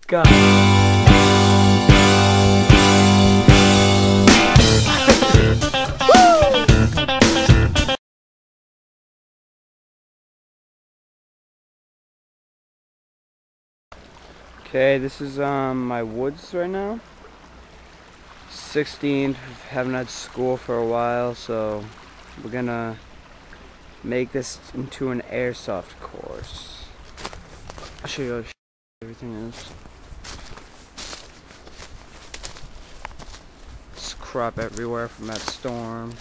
go. Okay, this is my woods right now. 16, haven't had school for a while, so we're gonna make this into an airsoft course. I'll show you how everything is. There's crap everywhere from that storm.